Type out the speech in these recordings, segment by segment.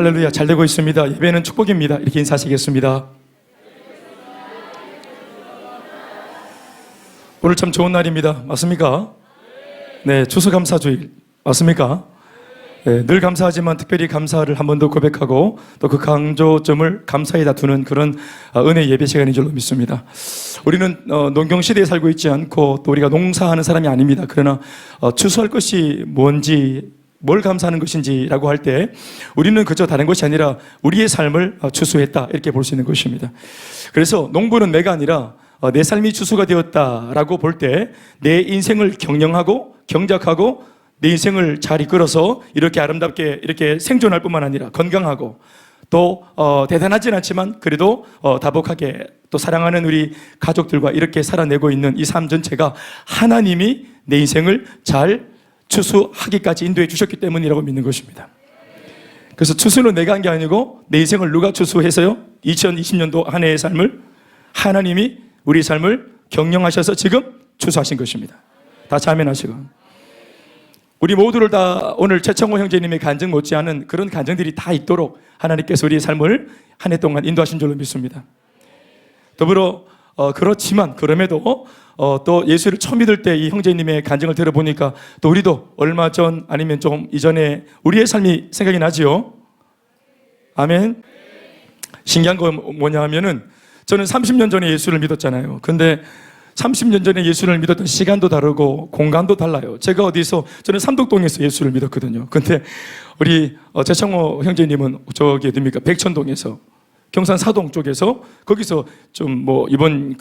할렐루야, 잘 되고 있습니다. 예배는 축복입니다. 이렇게 인사하시겠습니다. 오늘 참 좋은 날입니다. 맞습니까? 네, 추수감사주일 맞습니까? 네, 늘 감사하지만 특별히 감사를 한 번 더 고백하고 또 그 강조점을 감사에다 두는 그런 은혜 예배 시간인 줄로 믿습니다. 우리는 농경시대에 살고 있지 않고 또 우리가 농사하는 사람이 아닙니다. 그러나 추수할 것이 뭔지, 뭘 감사하는 것인지라고 할 때 우리는 그저 다른 것이 아니라 우리의 삶을 추수했다, 이렇게 볼 수 있는 것입니다. 그래서 농부는 내가 아니라 내 삶이 추수가 되었다라고 볼 때 내 인생을 경영하고 경작하고 내 인생을 잘 이끌어서 이렇게 아름답게 이렇게 생존할 뿐만 아니라 건강하고 또 대단하진 않지만 그래도 다복하게 또 사랑하는 우리 가족들과 이렇게 살아내고 있는 이 삶 전체가 하나님이 내 인생을 잘 추수하기까지 인도해 주셨기 때문이라고 믿는 것입니다. 그래서 추수는 내가 한 게 아니고 내 인생을 누가 추수해서요? 2020년도 한 해의 삶을 하나님이 우리 삶을 경영하셔서 지금 추수하신 것입니다. 다 아멘하시고, 우리 모두를 다 오늘 최청호 형제님의 간증 못지않은 그런 간증들이 다 있도록 하나님께서 우리의 삶을 한 해 동안 인도하신 줄로 믿습니다. 더불어 그렇지만 그럼에도 또 예수를 처음 믿을 때 이 형제님의 간증을 들어보니까 또 우리도 얼마 전 아니면 좀 이전에 우리의 삶이 생각이 나지요. 아멘. 신기한 건 뭐냐 하면은 저는 30년 전에 예수를 믿었잖아요. 근데 30년 전에 예수를 믿었던 시간도 다르고 공간도 달라요. 제가 저는 삼덕동에서 예수를 믿었거든요. 근데 우리 최창호 형제님은 저기 어딥니까? 백천동에서, 경산 사동 쪽에서, 거기서 좀 이번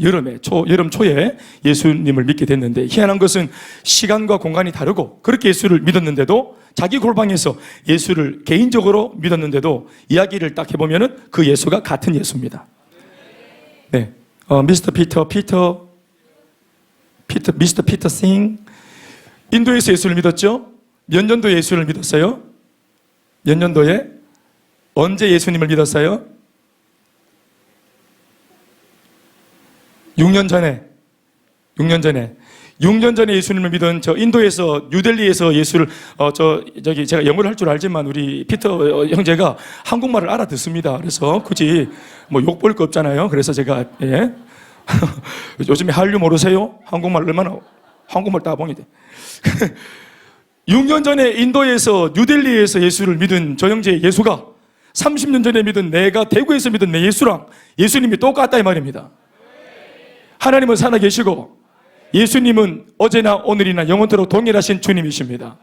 여름 초에 예수님을 믿게 됐는데, 희한한 것은 시간과 공간이 다르고 그렇게 예수를 믿었는데도, 자기 골방에서 예수를 개인적으로 믿었는데도 이야기를 딱 해보면은 그 예수가 같은 예수입니다. 네. 미스터 피터 싱. 인도에서 예수를 믿었죠? 몇 년도에 예수를 믿었어요? 몇 년도에? 언제 예수님을 믿었어요? 6년 전에 6년 전에 예수님을 믿은 저 인도에서, 뉴델리에서 예수를 제가 영어를 할 줄 알지만 우리 피터 형제가 한국말을 알아듣습니다. 그래서 굳이 욕볼 거 없잖아요. 그래서 제가 요즘에 한류 모르세요? 한국말 얼마나, 한국말 따봉이 돼. 6년 전에 인도에서, 뉴델리에서 예수를 믿은 저 형제의 예수가 30년 전에 믿은, 내가 대구에서 믿은 내 예수랑 예수님이 똑같다 이 말입니다. 하나님은 살아계시고 예수님은 어제나 오늘이나 영원토록 동일하신 주님이십니다.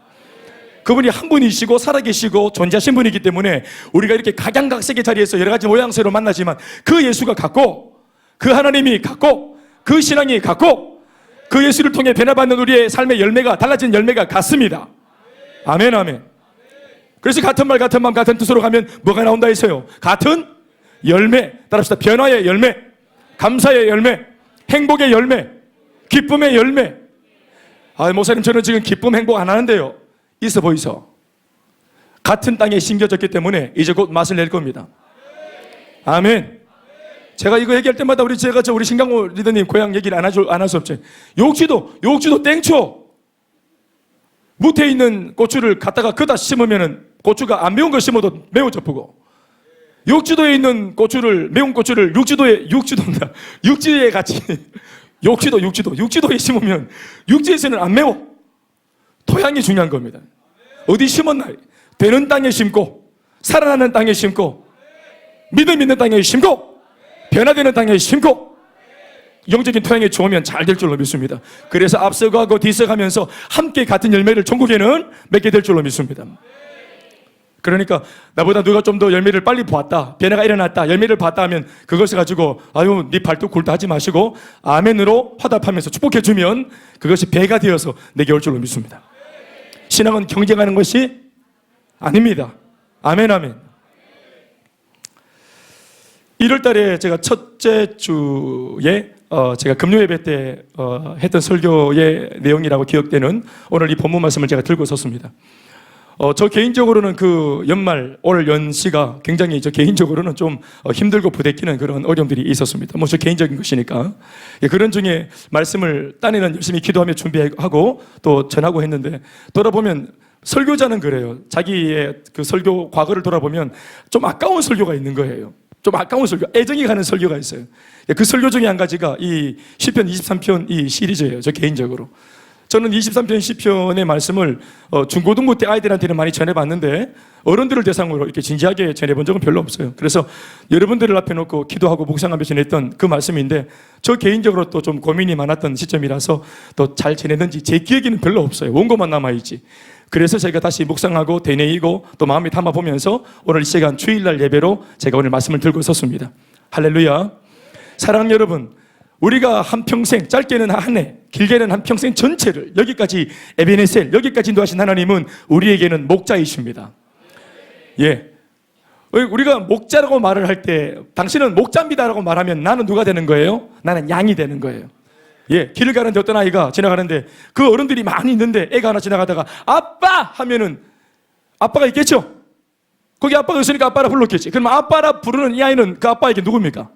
그분이 한 분이시고 살아계시고 존재하신 분이기 때문에 우리가 이렇게 각양각색의 자리에서 여러 가지 모양새로 만나지만 그 예수가 같고, 그 하나님이 같고, 그 신앙이 같고, 그 예수를 통해 변화받는 우리의 삶의 열매가, 달라진 열매가 같습니다. 아멘, 아멘. 그래서 같은 말, 같은 마음, 같은 뜻으로 가면 뭐가 나온다 했어요? 같은 열매. 따라합시다. 변화의 열매, 감사의 열매, 행복의 열매, 기쁨의 열매. 목사님, 저는 지금 기쁨, 행복 안 하는데요. 있어 보이소. 같은 땅에 심겨졌기 때문에 이제 곧 맛을 낼 겁니다. 아멘. 제가 이거 얘기할 때마다 우리 신강호 리더님 고향 얘기를 안 할 수 없지. 욕지도 땡초. 무태 있는 고추를 갖다가 그다 심으면은 고추가 안 매운 거 심어도 매워져쁘고, 욕지도에 있는 매운 고추를 육지에 같이 육지도에 심으면 육지에서는 안 매워. 토양이 중요한 겁니다. 어디 심었나? 되는 땅에 심고, 살아나는 땅에 심고, 믿음 있는 땅에 심고, 변화되는 땅에 심고, 영적인 토양에 좋으면 잘 될 줄로 믿습니다. 그래서 앞서가고 뒤서가면서 함께 같은 열매를 전국에는 맺게 될 줄로 믿습니다. 그러니까 나보다 누가 좀 더 열매를 빨리 보았다, 변화가 일어났다, 열매를 봤다 하면 그것을 가지고 네 발도 굴다 하지 마시고 아멘으로 화답하면서 축복해주면 그것이 배가 되어서 내게 올 줄로 믿습니다. 신앙은 경쟁하는 것이 아닙니다. 아멘, 아멘. 1월 달에 제가 첫째 주에 제가 금요 예배 때 했던 설교의 내용이라고 기억되는 오늘 이 본문 말씀을 제가 들고 섰습니다. 저 개인적으로는 그 연말, 올 연시가 굉장히 저 개인적으로는 좀 힘들고 부대끼는 그런 어려움들이 있었습니다. 저 개인적인 것이니까. 그런 중에 말씀을 딴에는 열심히 기도하며 준비하고 또 전하고 했는데, 돌아보면 설교자는 그래요. 자기의 그 설교 과거를 돌아보면 좀 아까운 설교가 있는 거예요. 좀 아까운 설교, 애정이 가는 설교가 있어요. 그 설교 중에 한 가지가 이 시편 23편 이 시리즈예요. 저 개인적으로. 저는 23편 시편의 말씀을 중고등부 때 아이들한테는 많이 전해봤는데 어른들을 대상으로 이렇게 진지하게 전해본 적은 별로 없어요. 그래서 여러분들을 앞에 놓고 기도하고 묵상하며 전했던 그 말씀인데 저 개인적으로 또 좀 고민이 많았던 시점이라서 또 잘 전했는지 제 기억에는 별로 없어요. 원고만 남아있지. 그래서 제가 다시 묵상하고 되뇌이고 또 마음이 담아보면서 오늘 이 시간 주일날 예배로 제가 오늘 말씀을 들고 섰습니다. 할렐루야. 사랑하는 여러분, 우리가 한평생, 짧게는 한 해, 길게는 한평생 전체를 여기까지 에베네셀, 여기까지 인도하신 하나님은 우리에게는 목자이십니다. 예. 우리가 목자라고 말을 할 때 당신은 목자입니다라고 말하면 나는 누가 되는 거예요? 나는 양이 되는 거예요. 예, 길을 가는데 어떤 아이가 지나가는데 그 어른들이 많이 있는데 애가 하나 지나가다가 아빠! 하면은 아빠가 있겠죠? 거기 아빠가 있으니까 아빠라 불렀겠지. 그러면 아빠라 부르는 이 아이는 그 아빠에게 누굽니까?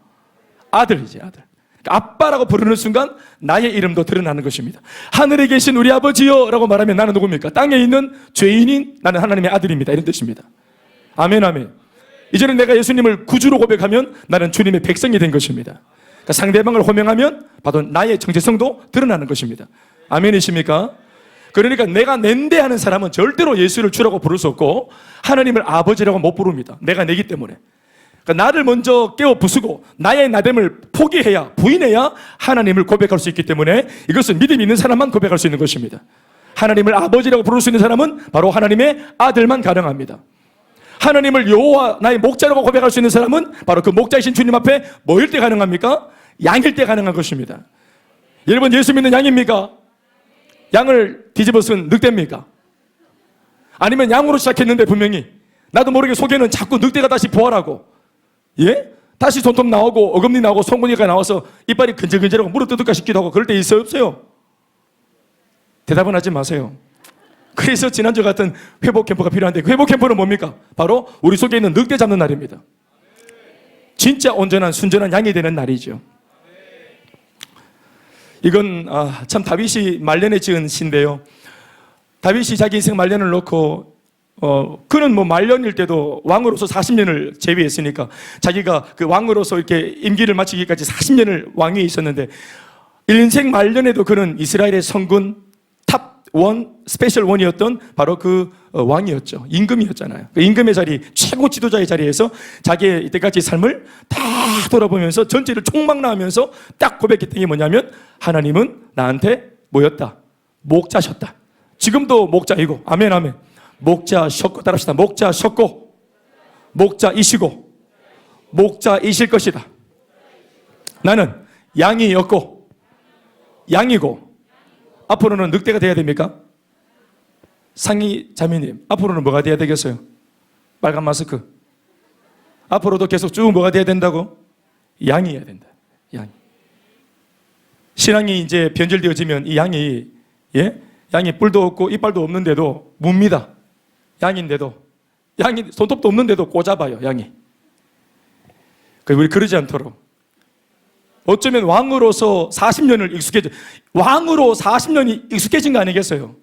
아들이지, 아들. 아빠라고 부르는 순간 나의 이름도 드러나는 것입니다. 하늘에 계신 우리 아버지요 라고 말하면 나는 누굽니까? 땅에 있는 죄인인 나는 하나님의 아들입니다. 이런 뜻입니다. 아멘, 아멘. 이제는 내가 예수님을 구주로 고백하면 나는 주님의 백성이 된 것입니다. 그러니까 상대방을 호명하면 바로 나의 정체성도 드러나는 것입니다. 아멘이십니까? 그러니까 내가 낸데 하는 사람은 절대로 예수를 주라고 부를 수 없고 하나님을 아버지라고 못 부릅니다. 내가 내기 때문에. 그러니까 나를 먼저 깨워 부수고 나의 나됨을 포기해야, 부인해야 하나님을 고백할 수 있기 때문에 이것은 믿음 있는 사람만 고백할 수 있는 것입니다. 하나님을 아버지라고 부를 수 있는 사람은 바로 하나님의 아들만 가능합니다. 하나님을 여호와 나의 목자라고 고백할 수 있는 사람은 바로 그 목자이신 주님 앞에 뭐일 때 가능합니까? 양일 때 가능한 것입니다. 여러분, 예수 믿는 양입니까? 양을 뒤집어 쓴 늑대입니까? 아니면 양으로 시작했는데 분명히 나도 모르게 속에는 자꾸 늑대가 다시 부활하고, 예? 다시 손톱 나오고 어금니 나오고 송곳니가 나와서 이빨이 근질근질하고 무릎 뜯을까 싶기도 하고 그럴 때 있어요, 없어요? 대답은 하지 마세요. 그래서 지난주 같은 회복 캠프가 필요한데 그 회복 캠프는 뭡니까? 바로 우리 속에 있는 늑대 잡는 날입니다. 진짜 온전한 순전한 양이 되는 날이죠. 이건 참 다윗이 말년에 지은 시인데요. 다윗이 자기 인생 말년을 놓고 그는 뭐 말년일 때도 왕으로서 40년을 재위했으니까 자기가 그 왕으로서 이렇게 임기를 마치기까지 40년을 왕위에 있었는데 인생 말년에도 그는 이스라엘의 성군 탑1 스페셜 원이었던 바로 그 왕이었죠. 임금이었잖아요. 그 임금의 자리, 최고 지도자의 자리에서 자기의 이때까지 삶을 다 돌아보면서 전체를 총망라하면서 딱 고백했던 게 뭐냐면 하나님은 나한테 뭐였다? 목자셨다. 지금도 목자이고, 아멘, 아멘. 목자셨고, 따라합시다. 목자셨고, 목자이시고, 목자이실 것이다. 나는 양이었고, 양이고, 앞으로는 늑대가 돼야 됩니까? 상희 자매님, 앞으로는 뭐가 돼야 되겠어요? 빨간 마스크. 앞으로도 계속 쭉 뭐가 돼야 된다고? 양이어야 된다. 양이. 신앙이 이제 변질되어지면 이 양이, 예? 양이 뿔도 없고 이빨도 없는데도 뭅니다. 양인데도. 양이 손톱도 없는데도 꼬잡아요, 양이. 우리 그러지 않도록. 어쩌면 왕으로서 40년을 왕으로 40년이 익숙해진 거 아니겠어요?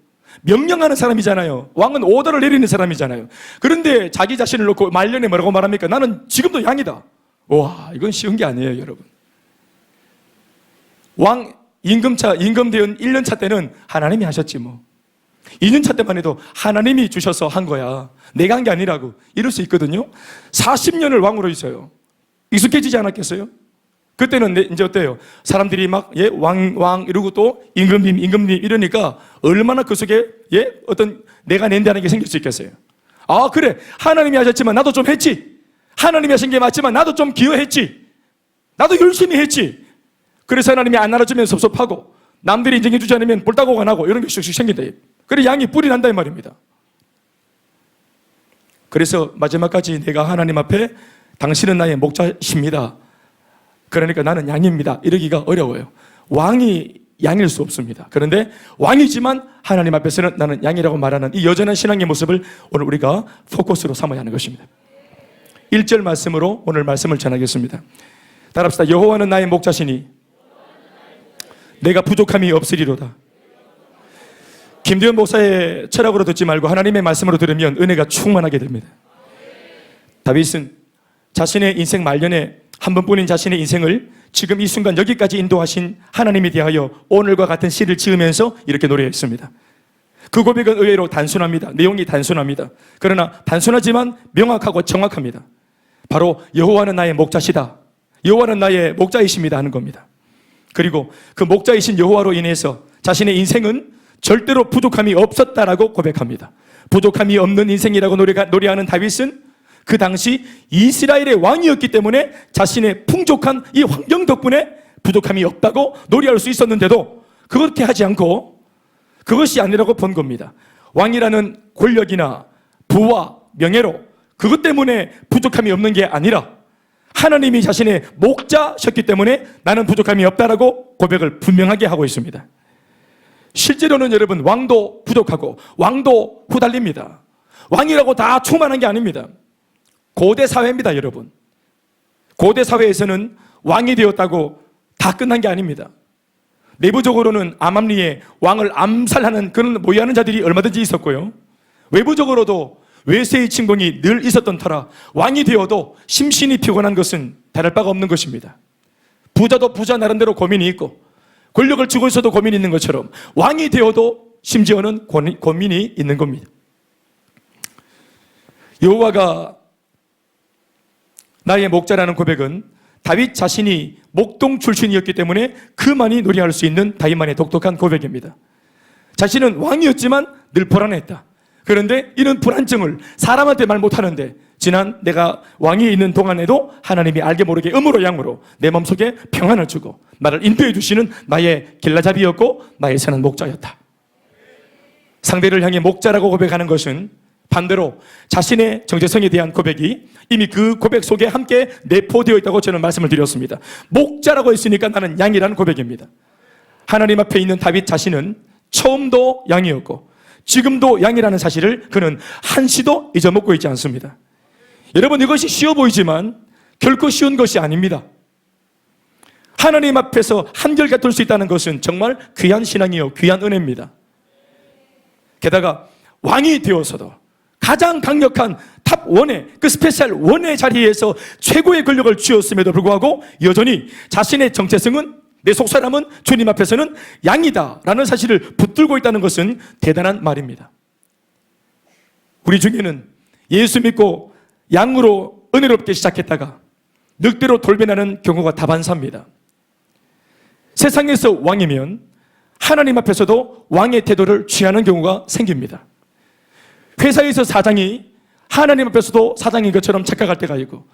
명령하는 사람이잖아요. 왕은 오더를 내리는 사람이잖아요. 그런데 자기 자신을 놓고 말년에 뭐라고 말합니까? 나는 지금도 양이다. 와, 이건 쉬운 게 아니에요, 여러분. 왕 임금되은 1년차 때는 하나님이 하셨지 뭐. 2년차 때만 해도 하나님이 주셔서 한 거야. 내가 한 게 아니라고. 이럴 수 있거든요. 40년을 왕으로 있어요. 익숙해지지 않았겠어요? 그때는 이제 어때요? 사람들이 막, 예, 왕 이러고 또 임금님 이러니까 얼마나 그 속에, 예, 어떤 내가 낸다는 게 생길 수 있겠어요? 아, 그래. 하나님이 하셨지만 나도 좀 했지. 하나님이 하신 게 맞지만 나도 좀 기여했지. 나도 열심히 했지. 그래서 하나님이 안 알아주면 섭섭하고 남들이 인정해주지 않으면 볼따고가 나고 이런 게 슉슉 생긴다. 그래, 양이 뿔이 난다 이 말입니다. 그래서 마지막까지 내가 하나님 앞에 당신은 나의 목자십니다. 그러니까 나는 양입니다. 이러기가 어려워요. 왕이 양일 수 없습니다. 그런데 왕이지만 하나님 앞에서는 나는 양이라고 말하는 이 여전한 신앙의 모습을 오늘 우리가 포커스로 삼아야 하는 것입니다. 1절 말씀으로 오늘 말씀을 전하겠습니다. 따라합시다. 여호와는 나의 목자시니 내가 부족함이 없으리로다. 김대현 목사의 철학으로 듣지 말고 하나님의 말씀으로 들으면 은혜가 충만하게 됩니다. 다윗은 자신의 인생 말년에 한 번뿐인 자신의 인생을 지금 이 순간 여기까지 인도하신 하나님에 대하여 오늘과 같은 시를 지으면서 이렇게 노래했습니다. 그 고백은 의외로 단순합니다. 내용이 단순합니다. 그러나 단순하지만 명확하고 정확합니다. 바로 여호와는 나의 목자시다, 여호와는 나의 목자이십니다 하는 겁니다. 그리고 그 목자이신 여호와로 인해서 자신의 인생은 절대로 부족함이 없었다라고 고백합니다. 부족함이 없는 인생이라고 노래하는 다윗은 그 당시 이스라엘의 왕이었기 때문에 자신의 풍족한 이 환경 덕분에 부족함이 없다고 노래할 수 있었는데도 그렇게 하지 않고 그것이 아니라고 본 겁니다. 왕이라는 권력이나 부와 명예로 그것 때문에 부족함이 없는 게 아니라 하나님이 자신의 목자셨기 때문에 나는 부족함이 없다라고 고백을 분명하게 하고 있습니다. 실제로는 여러분, 왕도 부족하고 왕도 후달립니다. 왕이라고 다 충만한 게 아닙니다. 고대 사회입니다, 여러분. 고대 사회에서는 왕이 되었다고 다 끝난 게 아닙니다. 내부적으로는 암암리에 왕을 암살하는 그런 모의하는 자들이 얼마든지 있었고요. 외부적으로도 외세의 침공이 늘 있었던 터라 왕이 되어도 심신이 피곤한 것은 다를 바가 없는 것입니다. 부자도 부자 나름대로 고민이 있고 권력을 쥐고 있어도 고민이 있는 것처럼 왕이 되어도 심지어는 고민이 있는 겁니다. 여호와가 나의 목자라는 고백은 다윗 자신이 목동 출신이었기 때문에 그만이 노래할 수 있는 다윗만의 독특한 고백입니다. 자신은 왕이었지만 늘 불안했다. 그런데 이런 불안증을 사람한테 말 못하는데 지난 내가 왕이 있는 동안에도 하나님이 알게 모르게 음으로 양으로 내 마음속에 평안을 주고 나를 인도해 주시는 나의 길라잡이였고 나의 사는 목자였다. 상대를 향해 목자라고 고백하는 것은 반대로 자신의 정체성에 대한 고백이 이미 그 고백 속에 함께 내포되어 있다고 저는 말씀을 드렸습니다. 목자라고 했으니까 나는 양이라는 고백입니다. 하나님 앞에 있는 다윗 자신은 처음도 양이었고 지금도 양이라는 사실을 그는 한시도 잊어먹고 있지 않습니다. 여러분, 이것이 쉬워 보이지만 결코 쉬운 것이 아닙니다. 하나님 앞에서 한결같을 수 있다는 것은 정말 귀한 신앙이요 귀한 은혜입니다. 게다가 왕이 되어서도 가장 강력한 탑 1의 그 스페셜 1의 자리에서 최고의 권력을 쥐었음에도 불구하고 여전히 자신의 정체성은 내 속사람은 주님 앞에서는 양이다 라는 사실을 붙들고 있다는 것은 대단한 말입니다. 우리 중에는 예수 믿고 양으로 은혜롭게 시작했다가 늑대로 돌변하는 경우가 다반사입니다. 세상에서 왕이면 하나님 앞에서도 왕의 태도를 취하는 경우가 생깁니다. 회사에서 사장이 하나님 앞에서도 사장인 것처럼 착각할 때가 있고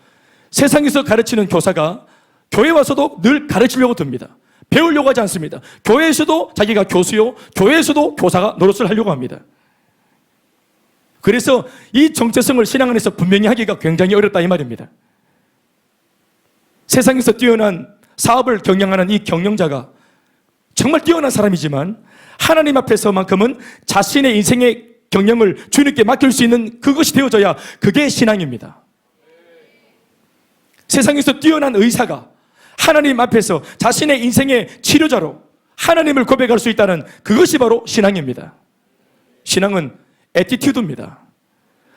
세상에서 가르치는 교사가 교회 와서도 늘 가르치려고 듭니다. 배우려고 하지 않습니다. 교회에서도 자기가 교수요, 교회에서도 교사가 노릇을 하려고 합니다. 그래서 이 정체성을 신앙 안에서 분명히 하기가 굉장히 어렵다 이 말입니다. 세상에서 뛰어난 사업을 경영하는 이 경영자가 정말 뛰어난 사람이지만 하나님 앞에서만큼은 자신의 인생의 경영을 주님께 맡길 수 있는 그것이 되어져야 그게 신앙입니다. 세상에서 뛰어난 의사가 하나님 앞에서 자신의 인생의 치료자로 하나님을 고백할 수 있다는 그것이 바로 신앙입니다. 신앙은 애티튜드입니다.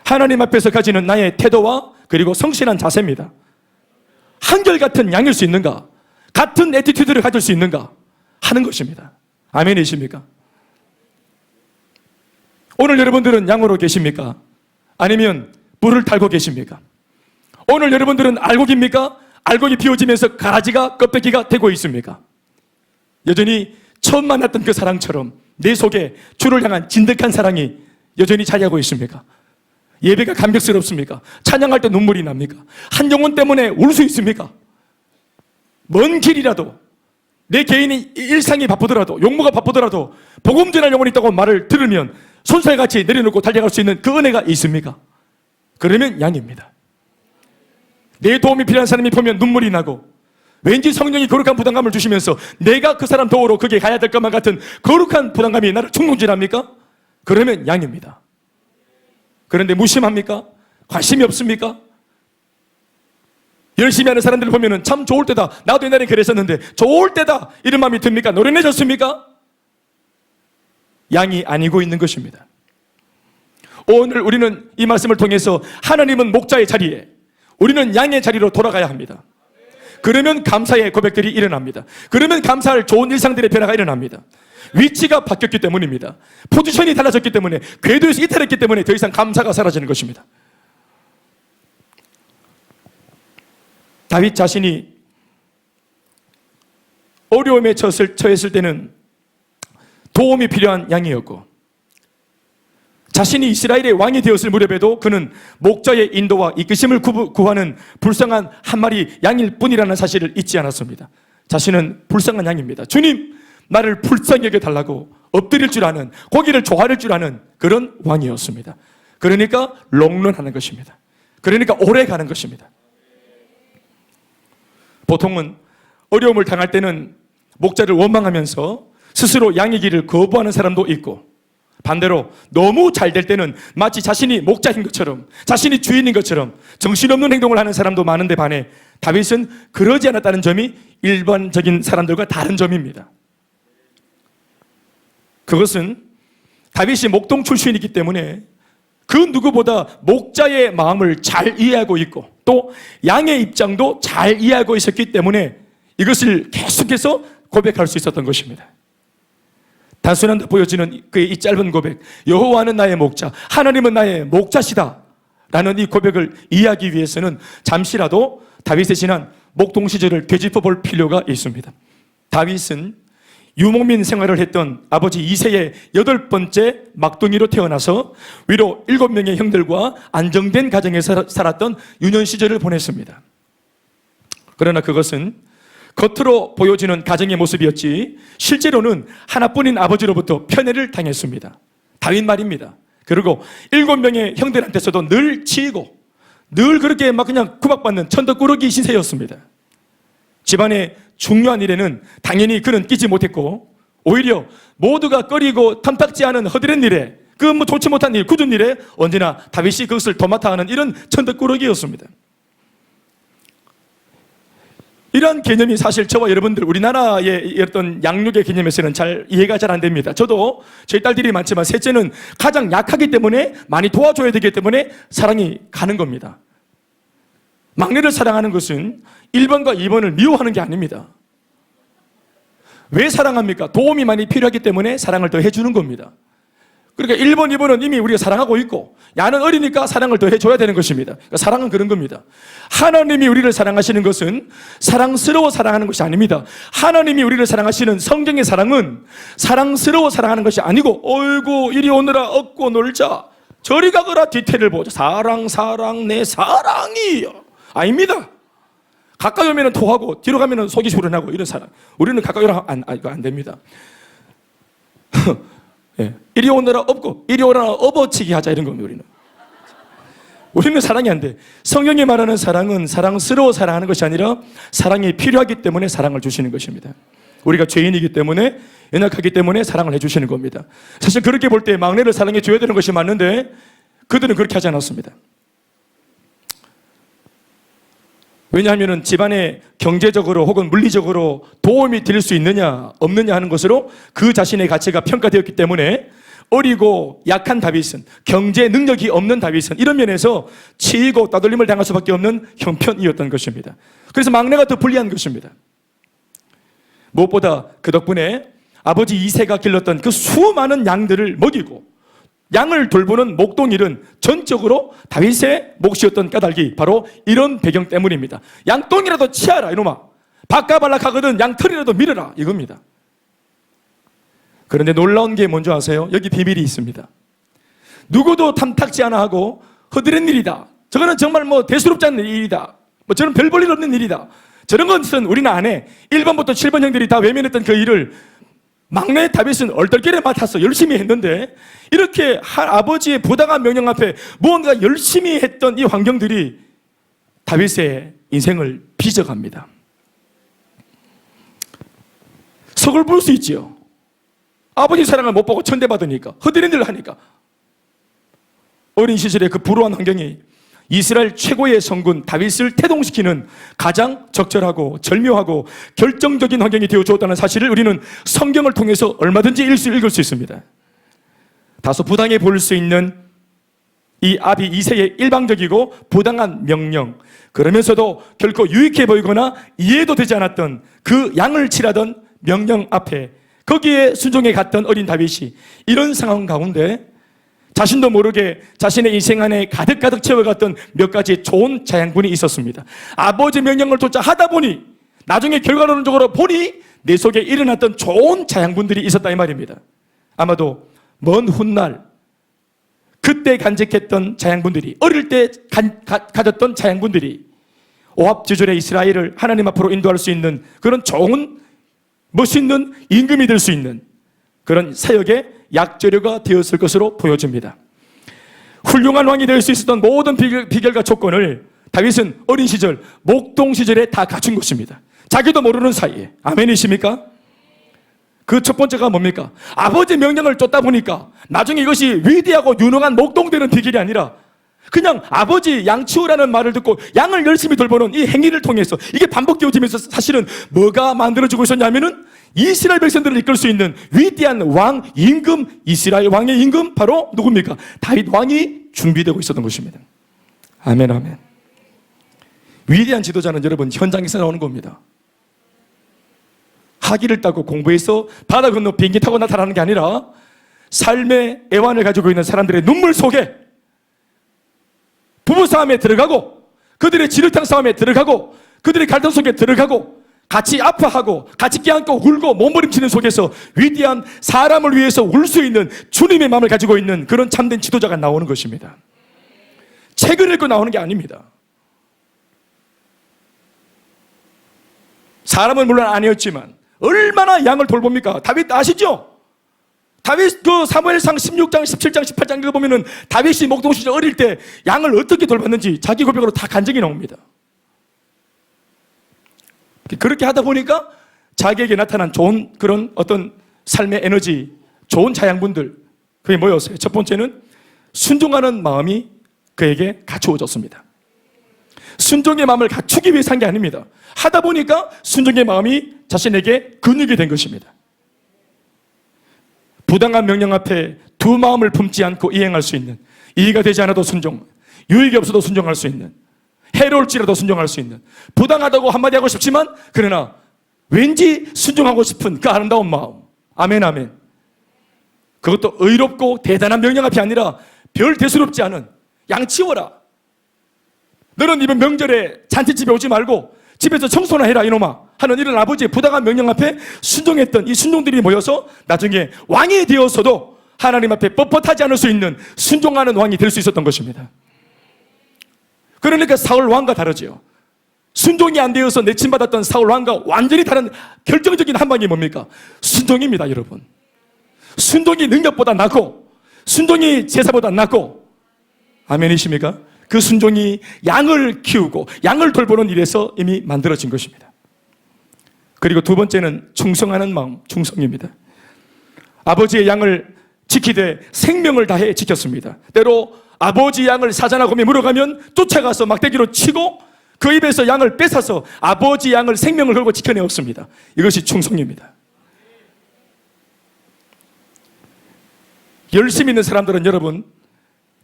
하나님 앞에서 가지는 나의 태도와 그리고 성실한 자세입니다. 한결같은 양일 수 있는가? 같은 애티튜드를 가질 수 있는가? 하는 것입니다. 아멘이십니까? 오늘 여러분들은 양으로 계십니까? 아니면 불을 달고 계십니까? 오늘 여러분들은 알곡입니까? 알곡이 피워지면서 가라지가 껍데기가 되고 있습니까? 여전히 처음 만났던 그 사랑처럼 내 속에 주를 향한 진득한 사랑이 여전히 자리하고 있습니까? 예배가 감격스럽습니까? 찬양할 때 눈물이 납니까? 한 영혼 때문에 울 수 있습니까? 먼 길이라도 내 개인의 일상이 바쁘더라도 용모가 바쁘더라도 복음 전할 영혼이 있다고 말을 들으면 손살같이 내려놓고 달려갈 수 있는 그 은혜가 있습니까? 그러면 양입니다. 내 도움이 필요한 사람이 보면 눈물이 나고 왠지 성령이 거룩한 부담감을 주시면서 내가 그 사람 도우러 거기에 가야 될 것만 같은 거룩한 부담감이 나를 충동질합니까? 그러면 양입니다. 그런데 무심합니까? 관심이 없습니까? 열심히 하는 사람들을 보면 참 좋을 때다, 나도 옛날에 그랬었는데 좋을 때다 이런 마음이 듭니까? 노련해졌습니까? 양이 아니고 있는 것입니다. 오늘 우리는 이 말씀을 통해서 하나님은 목자의 자리에, 우리는 양의 자리로 돌아가야 합니다. 그러면 감사의 고백들이 일어납니다. 그러면 감사할 좋은 일상들의 변화가 일어납니다. 위치가 바뀌었기 때문입니다. 포지션이 달라졌기 때문에, 궤도에서 이탈했기 때문에 더 이상 감사가 사라지는 것입니다. 다윗 자신이 어려움에 처했을 때는 도움이 필요한 양이었고, 자신이 이스라엘의 왕이 되었을 무렵에도 그는 목자의 인도와 이끄심을 구하는 불쌍한 한 마리 양일 뿐이라는 사실을 잊지 않았습니다. 자신은 불쌍한 양입니다. 주님, 나를 불쌍히 여겨달라고 엎드릴 줄 아는, 고기를 조아릴 줄 아는 그런 왕이었습니다. 그러니까 롱런하는 것입니다. 그러니까 오래 가는 것입니다. 보통은 어려움을 당할 때는 목자를 원망하면서 스스로 양의 길을 거부하는 사람도 있고, 반대로 너무 잘 될 때는 마치 자신이 목자인 것처럼, 자신이 주인인 것처럼 정신없는 행동을 하는 사람도 많은데 반해 다윗은 그러지 않았다는 점이 일반적인 사람들과 다른 점입니다. 그것은 다윗이 목동 출신이기 때문에 그 누구보다 목자의 마음을 잘 이해하고 있고, 또 양의 입장도 잘 이해하고 있었기 때문에 이것을 계속해서 고백할 수 있었던 것입니다. 단순한 듯 보여지는 그의 이 짧은 고백, 여호와는 나의 목자, 하나님은 나의 목자시다 라는 이 고백을 이해하기 위해서는 잠시라도 다윗의 지난 목동 시절을 되짚어 볼 필요가 있습니다. 다윗은 유목민 생활을 했던 아버지 이새의 8번째 막둥이로 태어나서 위로 7명의 형들과 안정된 가정에 살았던 유년 시절을 보냈습니다. 그러나 그것은 겉으로 보여지는 가정의 모습이었지 실제로는 하나뿐인 아버지로부터 편애를 당했습니다. 다윗 말입니다. 그리고 7명의 형들한테서도 늘 치이고 늘 그렇게 막 그냥 구박받는 천덕꾸러기 신세였습니다. 집안의 중요한 일에는 당연히 그는 끼지 못했고, 오히려 모두가 꺼리고 탐탁지 않은 허드렛 일에, 그 뭐 좋지 못한 일, 굳은 일에 언제나 다윗이 그것을 도맡아 하는 이런 천덕꾸러기였습니다. 이러한 개념이 사실 저와 여러분들 우리나라의 어떤 양육의 개념에서는 이해가 잘 안 됩니다. 저도 저희 딸들이 많지만 셋째는 가장 약하기 때문에 많이 도와줘야 되기 때문에 사랑이 가는 겁니다. 막내를 사랑하는 것은 1번과 2번을 미워하는 게 아닙니다. 왜 사랑합니까? 도움이 많이 필요하기 때문에 사랑을 더 해주는 겁니다. 그러니까 1번, 2번은 이미 우리가 사랑하고 있고, 야는 어리니까 사랑을 더 해줘야 되는 것입니다. 그러니까 사랑은 그런 겁니다. 하나님이 우리를 사랑하시는 것은 사랑스러워 사랑하는 것이 아닙니다. 하나님이 우리를 사랑하시는 성경의 사랑은 사랑스러워 사랑하는 것이 아니고, 어이구 이리 오너라 업고 놀자, 저리 가거라 뒤태를 보자, 사랑 내 사랑이 아닙니다. 가까이 오면 토하고 뒤로 가면 속이 후련하고 이런 사랑. 우리는 가까이 오라 이거 안 됩니다. 예. 이리 오너라 업고 이리 오너라 업어치기 하자 이런 겁니다. 우리는 사랑이 안 돼. 성경이 말하는 사랑은 사랑스러워 사랑하는 것이 아니라 사랑이 필요하기 때문에 사랑을 주시는 것입니다. 우리가 죄인이기 때문에, 연약하기 때문에 사랑을 해주시는 겁니다. 사실 그렇게 볼 때 막내를 사랑해 줘야 되는 것이 맞는데 그들은 그렇게 하지 않았습니다. 왜냐하면 집안에 경제적으로 혹은 물리적으로 도움이 될 수 있느냐 없느냐 하는 것으로 그 자신의 가치가 평가되었기 때문에 어리고 약한 다윗은, 경제 능력이 없는 다윗은 이런 면에서 치이고 따돌림을 당할 수밖에 없는 형편이었던 것입니다. 그래서 막내가 더 불리한 것입니다. 무엇보다 그 덕분에 아버지 이새가 길렀던 그 수많은 양들을 먹이고 양을 돌보는 목동일은 전적으로 다윗의 몫이었던 까닭이 바로 이런 배경 때문입니다. 양똥이라도 치아라 이놈아, 바까발락하거든 양털이라도 밀어라 이겁니다. 그런데 놀라운 게 뭔지 아세요? 여기 비밀이 있습니다. 누구도 탐탁지 않아 하고 허드렛 일이다, 저거는 정말 뭐 대수롭지 않은 일이다, 뭐 저는 별 볼 일 없는 일이다, 저런 것은 우리는 안 해, 1번부터 7번 형들이 다 외면했던 그 일을 막내 다윗은 얼떨결에 맡아서 열심히 했는데, 이렇게 아버지의 부당한 명령 앞에 무언가 열심히 했던 이 환경들이 다윗의 인생을 빚어갑니다. 석을 부를 수 있지요. 아버지 사랑을 못 보고 천대받으니까, 허드렛 일을 하니까. 어린 시절의 그 불우한 환경이 이스라엘 최고의 성군 다윗을 태동시키는 가장 적절하고 절묘하고 결정적인 환경이 되어 주었다는 사실을 우리는 성경을 통해서 얼마든지 읽을 수 있습니다. 다소 부당해 보일 수 있는 이 아비 2세의 일방적이고 부당한 명령, 그러면서도 결코 유익해 보이거나 이해도 되지 않았던 그 양을 칠하던 명령 앞에 거기에 순종해 갔던 어린 다윗이 이런 상황 가운데 자신도 모르게 자신의 인생 안에 가득가득 채워갔던 몇 가지 좋은 자양분이 있었습니다. 아버지 명령을 쫓아 하다 보니 나중에 결과론적으로 보니 내 속에 일어났던 좋은 자양분들이 있었다 이 말입니다. 아마도 먼 훗날 그때 간직했던 자양분들이, 어릴 때 가졌던 자양분들이 오합지졸의 이스라엘을 하나님 앞으로 인도할 수 있는 그런 좋은 멋있는 임금이 될 수 있는 그런 사역의 약재료가 되었을 것으로 보여집니다. 훌륭한 왕이 될 수 있었던 모든 비결과 조건을 다윗은 어린 시절, 목동 시절에 다 갖춘 것입니다. 자기도 모르는 사이에. 아멘이십니까? 그 첫 번째가 뭡니까? 아버지 명령을 쫓다 보니까 나중에 이것이 위대하고 유능한 목동되는 비결이 아니라 그냥 아버지 양 치우라는 말을 듣고 양을 열심히 돌보는 이 행위를 통해서 이게 반복되어지면서 사실은 뭐가 만들어지고 있었냐면은 이스라엘 백성들을 이끌 수 있는 위대한 왕, 임금, 이스라엘 왕의 임금 바로 누굽니까? 다윗 왕이 준비되고 있었던 것입니다. 아멘, 아멘. 위대한 지도자는 여러분 현장에서 나오는 겁니다. 학위를 따고 공부해서 바다 건너 비행기 타고 나타나는 게 아니라 삶의 애환을 가지고 있는 사람들의 눈물 속에 부부싸움에 들어가고 그들의 지르탕 싸움에 들어가고 그들의 갈등 속에 들어가고 같이 아파하고 같이 껴안고 울고 몸부림치는 속에서 위대한 사람을 위해서 울 수 있는 주님의 마음을 가지고 있는 그런 참된 지도자가 나오는 것입니다. 책을 읽고 나오는 게 아닙니다. 사람은 물론 아니었지만 얼마나 양을 돌봅니까? 다윗 아시죠? 다윗 그 사무엘상 16장, 17장, 18장 읽어보면은 다윗이 목동 시절 어릴 때 양을 어떻게 돌봤는지 자기 고백으로 다 간증이 나옵니다. 그렇게 하다 보니까 자기에게 나타난 좋은 그런 어떤 삶의 에너지, 좋은 자양분들, 그게 뭐였어요? 첫 번째는 순종하는 마음이 그에게 갖추어졌습니다. 순종의 마음을 갖추기 위해서 한 게 아닙니다. 하다 보니까 순종의 마음이 자신에게 근육이 된 것입니다. 부당한 명령 앞에 두 마음을 품지 않고 이행할 수 있는, 이해가 되지 않아도 순종, 유익이 없어도 순종할 수 있는, 해로울지라도 순종할 수 있는, 부당하다고 한마디 하고 싶지만 그러나 왠지 순종하고 싶은 그 아름다운 마음. 아멘, 아멘. 그것도 의롭고 대단한 명령 앞이 아니라 별 대수롭지 않은 양치워라, 너는 이번 명절에 잔치집에 오지 말고 집에서 청소나 해라 이놈아 하는 이런 아버지의 부당한 명령 앞에 순종했던 이 순종들이 모여서 나중에 왕이 되어서도 하나님 앞에 뻣뻣하지 않을 수 있는 순종하는 왕이 될 수 있었던 것입니다. 그러니까 사울 왕과 다르죠. 순종이 안 되어서 내침받았던 사울 왕과 완전히 다른 결정적인 한 방이 뭡니까? 순종입니다, 여러분. 순종이 능력보다 낫고 순종이 제사보다 낫고, 아멘이십니까? 그 순종이 양을 키우고 양을 돌보는 일에서 이미 만들어진 것입니다. 그리고 두 번째는 충성하는 마음, 충성입니다. 아버지의 양을 지키되 생명을 다해 지켰습니다. 때로 아버지 양을 사자나 곰이 물어가면 쫓아가서 막대기로 치고 그 입에서 양을 뺏어서 아버지 양을 생명을 걸고 지켜내었습니다. 이것이 충성입니다. 열심히 있는 사람들은 여러분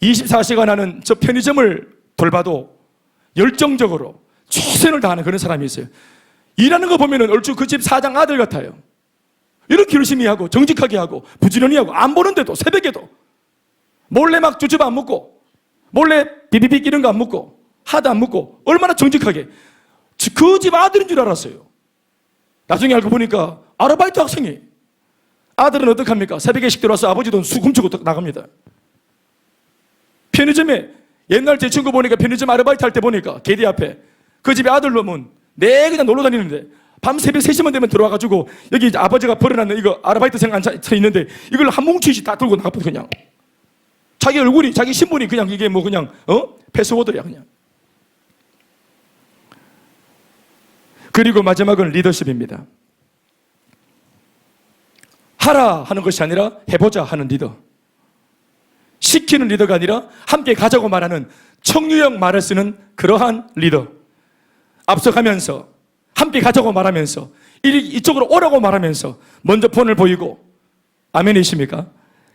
24시간 하는 저 편의점을 돌봐도 열정적으로 최선을 다하는 그런 사람이 있어요. 일하는 거 보면 얼추 그 집 사장 아들 같아요. 이렇게 열심히 하고 정직하게 하고 부지런히 하고 안 보는데도 새벽에도 몰래 막 주주밥 안 먹고 몰래 비비빅 이런 거 안 먹고 하드 안 먹고 얼마나 정직하게. 그 집 아들인 줄 알았어요. 나중에 알고 보니까 아르바이트 학생이. 아들은 어떡합니까? 새벽에 식 들어와서 아버지 돈 수 훔치고 나갑니다. 편의점에 옛날 제 친구 보니까 편의점 아르바이트 할 때 보니까 게디 앞에 그 집에 아들 놈은 내 그냥 놀러 다니는데 밤 새벽 3시만 되면 들어와가지고 여기 이제 아버지가 버려놨는 이거 아르바이트생 앉아 있는데 이걸 한 뭉치씩 다 들고 나갔거든. 그냥 자기 얼굴이 자기 신분이 그냥 이게 뭐 그냥 패스워드야 그냥. 그리고 마지막은 리더십입니다. 하라 하는 것이 아니라 해보자 하는 리더. 시키는 리더가 아니라 함께 가자고 말하는 청유형 말을 쓰는 그러한 리더. 앞서가면서 함께 가자고 말하면서 이쪽으로 오라고 말하면서 먼저 폰을 보이고, 아멘이십니까?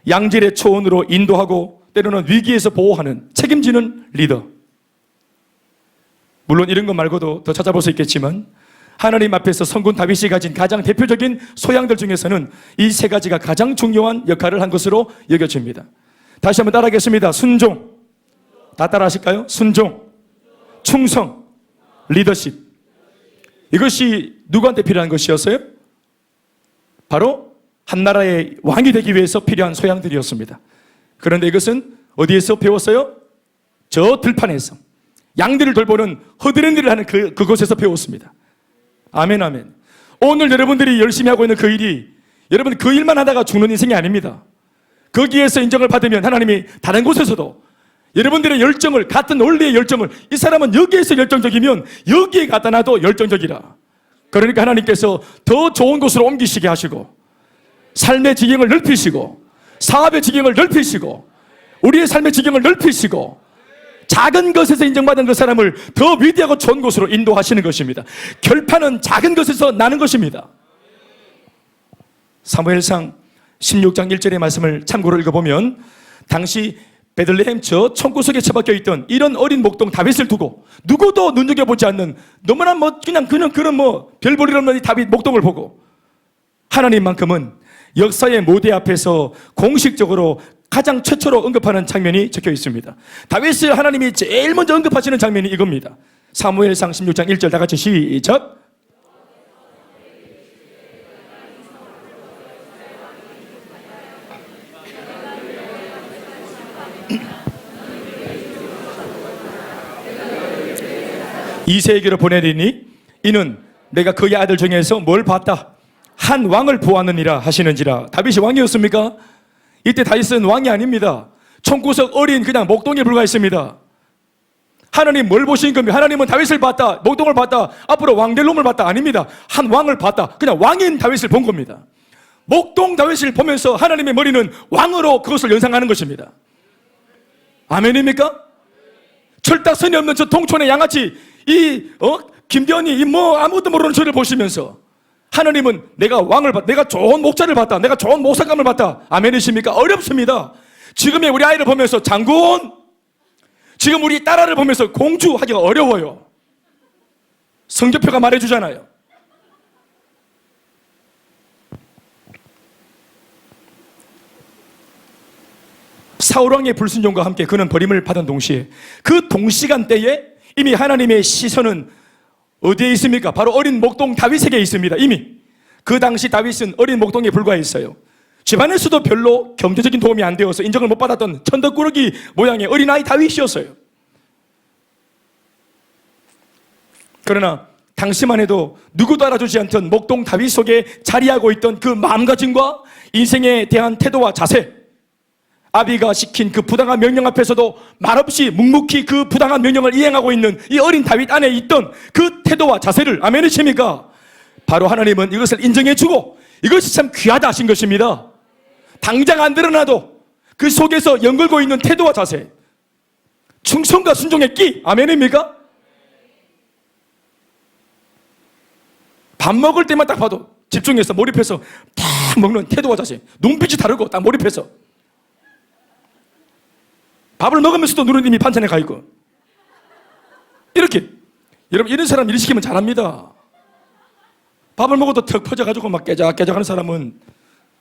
양질의 초원으로 인도하고 때로는 위기에서 보호하는 책임지는 리더. 물론 이런 것 말고도 더 찾아볼 수 있겠지만 하나님 앞에서 성군 다윗이 가진 가장 대표적인 소양들 중에서는 이 세 가지가 가장 중요한 역할을 한 것으로 여겨집니다. 다시 한번 따라하겠습니다. 순종. 다 따라하실까요? 순종, 충성, 리더십. 이것이 누구한테 필요한 것이었어요? 바로 한 나라의 왕이 되기 위해서 필요한 소양들이었습니다. 그런데 이것은 어디에서 배웠어요? 저 들판에서 양들을 돌보는 허드렛 일을 하는 그곳에서 배웠습니다. 아멘, 아멘. 오늘 여러분들이 열심히 하고 있는 그 일이 여러분 그 일만 하다가 죽는 인생이 아닙니다. 거기에서 인정을 받으면 하나님이 다른 곳에서도 여러분들의 열정을, 같은 원리의 열정을, 이 사람은 여기에서 열정적이면 여기에 갖다 놔도 열정적이라. 그러니까 하나님께서 더 좋은 곳으로 옮기시게 하시고 삶의 지경을 넓히시고 사업의 지경을 넓히시고 우리의 삶의 지경을 넓히시고 작은 것에서 인정받은 그 사람을 더 위대하고 좋은 곳으로 인도하시는 것입니다. 결판은 작은 것에서 나는 것입니다. 사무엘상 16장 1절의 말씀을 참고로 읽어보면 당시 베들레헴 저 총구석에 처박혀 있던 이런 어린 목동 다윗을 두고 누구도 눈여겨보지 않는 너무나 그냥 그런 별 볼일 없는 이 다윗 목동을 보고 하나님만큼은 역사의 무대 앞에서 공식적으로 가장 최초로 언급하는 장면이 적혀 있습니다. 다윗을 하나님이 제일 먼저 언급하시는 장면이 이겁니다. 사무엘상 16장 1절 다 같이 시작. 이세에게로 보내리니 이는 내가 그의 아들 중에서 뭘 봤다? 한 왕을 보았느니라 하시는지라. 다윗이 왕이었습니까? 이때 다윗은 왕이 아닙니다. 총구석 어린 그냥 목동에 불과했습니다. 하나님 뭘 보신 겁니까? 하나님은 다윗을 봤다, 목동을 봤다, 앞으로 왕될 놈을 봤다. 아닙니다. 한 왕을 봤다. 그냥 왕인 다윗을 본 겁니다. 목동 다윗을 보면서 하나님의 머리는 왕으로 그것을 연상하는 것입니다. 아멘입니까? 철딱선이 없는 저 동촌의 양아치 김견이 아무것도 모르는 저를 보시면서 하나님은 내가 왕을 봤다, 내가 좋은 목자를 봤다, 내가 좋은 목사감을 봤다. 아멘이십니까? 어렵습니다. 지금의 우리 아이를 보면서 장군, 지금 우리 딸아를 보면서 공주 하기가 어려워요. 성적표가 말해주잖아요. 사울왕의 불순종과 함께 그는 버림을 받은 동시에 그 동시간대에 이미 하나님의 시선은 어디에 있습니까? 바로 어린 목동 다윗에게 있습니다. 이미 그 당시 다윗은 어린 목동에 불과했어요. 집안에서도 별로 경제적인 도움이 안 되어서 인정을 못 받았던 천덕꾸러기 모양의 어린아이 다윗이었어요. 그러나 당시만 해도 누구도 알아주지 않던 목동 다윗 속에 자리하고 있던 그 마음가짐과 인생에 대한 태도와 자세, 아비가 시킨 그 부당한 명령 앞에서도 말없이 묵묵히 그 부당한 명령을 이행하고 있는 이 어린 다윗 안에 있던 그 태도와 자세를 아멘이십니까? 바로 하나님은 이것을 인정해주고 이것이 참 귀하다 하신 것입니다. 당장 안 드러나도 그 속에서 연결고 있는 태도와 자세, 충성과 순종의 끼, 아멘입니까? 밥 먹을 때만 딱 봐도 집중해서 몰입해서 딱 먹는 태도와 자세, 눈빛이 다르고 딱 몰입해서 밥을 먹으면서도 눈은 이미 반찬에 가 있고 이렇게. 여러분 이런 사람 일 시키면 잘합니다. 밥을 먹어도 턱 퍼져가지고 막 깨작깨작 하는 사람은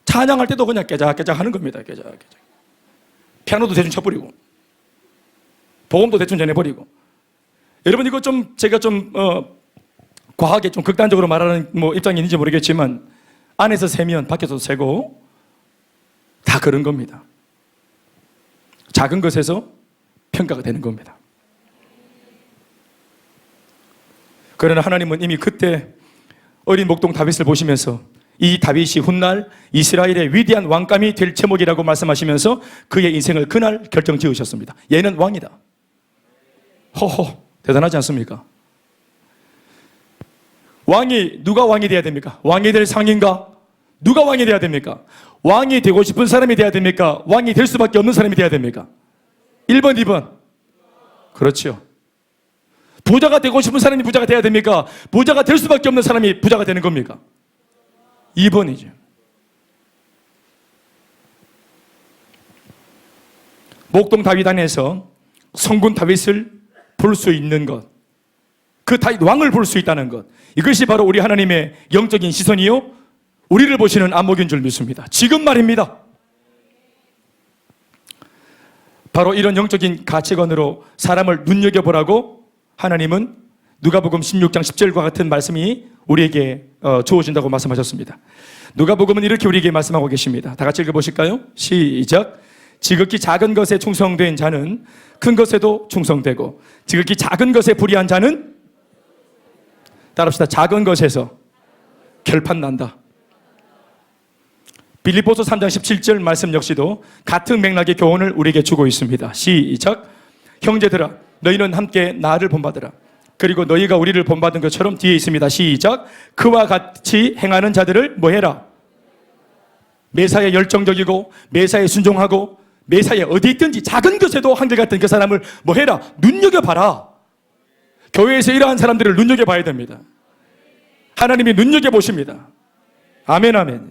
찬양할 때도 그냥 깨작깨작 하는 겁니다. 깨작깨작. 피아노도 대충 쳐버리고 복음도 대충 전해버리고. 여러분 이거 좀 제가 좀 과하게 좀 극단적으로 말하는 입장이 있는지 모르겠지만 안에서 세면 밖에서도 세고 다 그런 겁니다. 작은 것에서 평가가 되는 겁니다. 그러나 하나님은 이미 그때 어린 목동 다윗을 보시면서 이 다윗이 훗날 이스라엘의 위대한 왕감이 될 제목이라고 말씀하시면서 그의 인생을 그날 결정 지으셨습니다. 얘는 왕이다. 허허, 대단하지 않습니까? 누가 왕이 돼야 됩니까? 왕이 될 상인가? 누가 왕이 돼야 됩니까? 왕이 되고 싶은 사람이 돼야 됩니까? 왕이 될 수밖에 없는 사람이 돼야 됩니까? 1번, 2번. 그렇죠. 부자가 되고 싶은 사람이 부자가 돼야 됩니까? 부자가 될 수밖에 없는 사람이 부자가 되는 겁니까? 2번이죠. 목동 다윗 안에서 성군 다윗을 볼 수 있는 것, 그 다윗 왕을 볼 수 있다는 것, 이것이 바로 우리 하나님의 영적인 시선이요 우리를 보시는 안목인 줄 믿습니다. 지금 말입니다. 바로 이런 영적인 가치관으로 사람을 눈여겨보라고 하나님은 누가복음 16장 10절과 같은 말씀이 우리에게 주어진다고 말씀하셨습니다. 누가복음은 이렇게 우리에게 말씀하고 계십니다. 다 같이 읽어보실까요? 시작. 지극히 작은 것에 충성된 자는 큰 것에도 충성되고, 지극히 작은 것에 불의한 자는, 따라합시다, 작은 것에서 결판 난다. 빌립보서 3장 17절 말씀 역시도 같은 맥락의 교훈을 우리에게 주고 있습니다. 시작. 형제들아, 너희는 함께 나를 본받으라. 그리고 너희가 우리를 본받은 것처럼, 뒤에 있습니다. 시작. 그와 같이 행하는 자들을 뭐해라? 매사에 열정적이고 매사에 순종하고 매사에 어디 있든지 작은 것에도 한결같은 그 사람을 뭐해라? 눈여겨봐라. 교회에서 이러한 사람들을 눈여겨봐야 됩니다. 하나님이 눈여겨보십니다. 아멘, 아멘.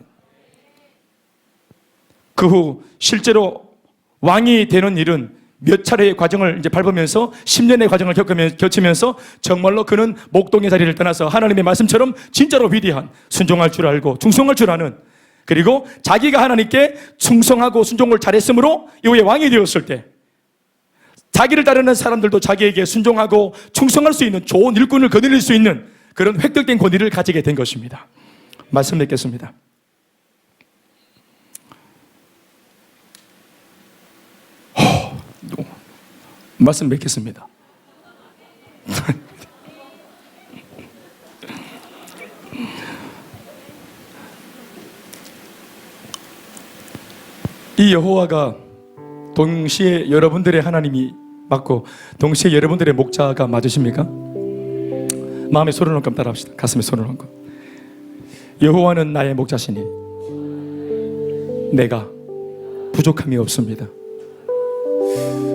그 후 실제로 왕이 되는 일은 몇 차례의 과정을 이제 밟으면서 10년의 과정을 겪으면서 정말로 그는 목동의 자리를 떠나서 하나님의 말씀처럼 진짜로 위대한 순종할 줄 알고 충성할 줄 아는, 그리고 자기가 하나님께 충성하고 순종을 잘했으므로 이후에 왕이 되었을 때 자기를 따르는 사람들도 자기에게 순종하고 충성할 수 있는 좋은 일꾼을 거느릴 수 있는 그런 획득된 권위를 가지게 된 것입니다. 말씀 맺겠습니다. 말씀 맺겠습니다. 이 여호와가 동시에 여러분들의 하나님이 맞고 동시에 여러분들의 목자가 맞으십니까? 마음에 손을 얹고 따라합시다. 가슴에 손을 얹고. 여호와는 나의 목자시니 내가 부족함이 없습니다.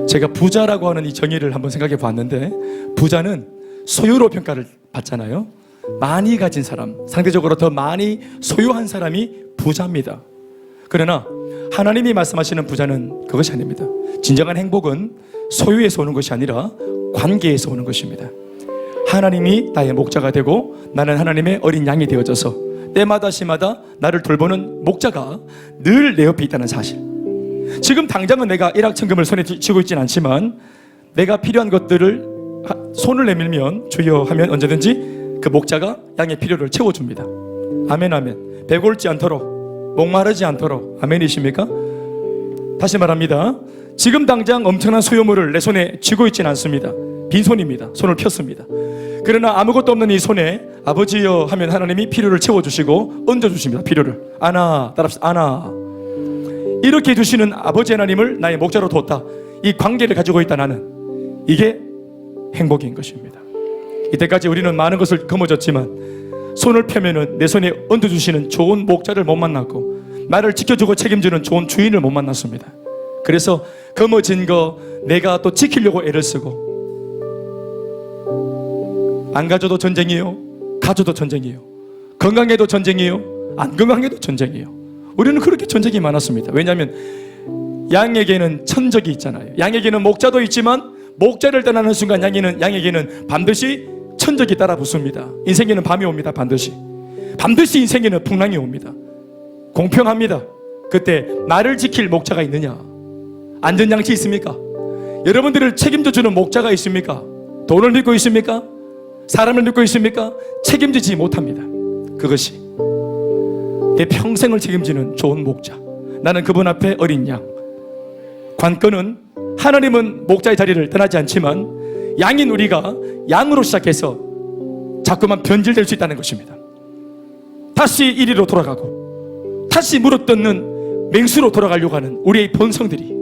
제가 부자라고 하는 이 정의를 한번 생각해 봤는데, 부자는 소유로 평가를 받잖아요. 많이 가진 사람, 상대적으로 더 많이 소유한 사람이 부자입니다. 그러나 하나님이 말씀하시는 부자는 그것이 아닙니다. 진정한 행복은 소유에서 오는 것이 아니라 관계에서 오는 것입니다. 하나님이 나의 목자가 되고 나는 하나님의 어린 양이 되어져서 때마다 시마다 나를 돌보는 목자가 늘 내 옆에 있다는 사실. 지금 당장은 내가 일확천금을 손에 쥐고 있진 않지만 내가 필요한 것들을 손을 내밀면 주여 하면 언제든지 그 목자가 양의 필요를 채워줍니다. 아멘, 아멘. 배골지 않도록, 목마르지 않도록. 아멘이십니까? 다시 말합니다. 지금 당장 엄청난 소유물을 내 손에 쥐고 있진 않습니다. 빈손입니다. 손을 폈습니다. 그러나 아무것도 없는 이 손에 아버지여 하면 하나님이 필요를 채워주시고 얹어주십니다. 필요를. 아나, 따라합시다. 아나. 이렇게 주시는 아버지 하나님을 나의 목자로 뒀다. 이 관계를 가지고 있다 나는. 이게 행복인 것입니다. 이때까지 우리는 많은 것을 거머쥐었지만 손을 펴면은 내 손에 얹어주시는 좋은 목자를 못 만났고 나를 지켜주고 책임지는 좋은 주인을 못 만났습니다. 그래서 거머쥔 거 내가 또 지키려고 애를 쓰고, 안 가져도 전쟁이에요, 가져도 전쟁이에요, 건강해도 전쟁이에요, 안 건강해도 전쟁이에요. 우리는 그렇게 전쟁이 많았습니다. 왜냐하면 양에게는 천적이 있잖아요. 양에게는 목자도 있지만 목자를 떠나는 순간 양에게는 반드시 천적이 따라 붙습니다. 인생에는 밤이 옵니다. 반드시 인생에는 풍랑이 옵니다. 공평합니다. 그때 나를 지킬 목자가 있느냐? 안전장치 있습니까? 여러분들을 책임져주는 목자가 있습니까? 돈을 믿고 있습니까? 사람을 믿고 있습니까? 책임지지 못합니다. 그것이 내 평생을 책임지는 좋은 목자, 나는 그분 앞에 어린 양. 관건은 하나님은 목자의 자리를 떠나지 않지만 양인 우리가 양으로 시작해서 자꾸만 변질될 수 있다는 것입니다. 다시 이리로 돌아가고 다시 물어뜯는 맹수로 돌아가려고 하는 우리의 본성들이,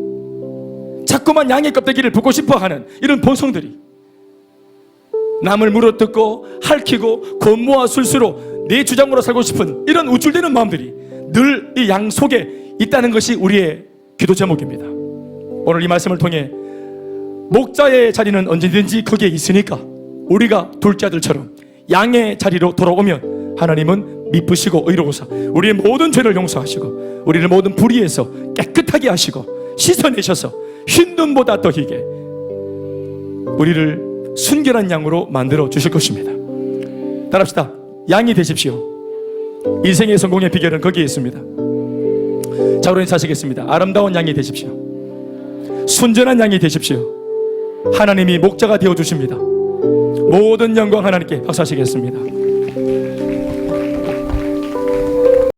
자꾸만 양의 껍데기를 벗고 싶어하는 이런 본성들이, 남을 물어뜯고 핥히고 권모와 술수로 내 주장으로 살고 싶은 이런 우쭐대는 마음들이 늘 이 양 속에 있다는 것이 우리의 기도 제목입니다. 오늘 이 말씀을 통해 목자의 자리는 언제든지 거기에 있으니까 우리가 둘째 아들처럼 양의 자리로 돌아오면 하나님은 미쁘시고 의로우사 우리의 모든 죄를 용서하시고 우리를 모든 불의에서 깨끗하게 하시고 씻어내셔서 흰 눈보다 더 희게 우리를 순결한 양으로 만들어 주실 것입니다. 따라합시다. 양이 되십시오. 인생의 성공의 비결은 거기에 있습니다. 자, 우리 인사하시겠습니다. 아름다운 양이 되십시오. 순전한 양이 되십시오. 하나님이 목자가 되어 주십니다. 모든 영광 하나님께 박수하시겠습니다.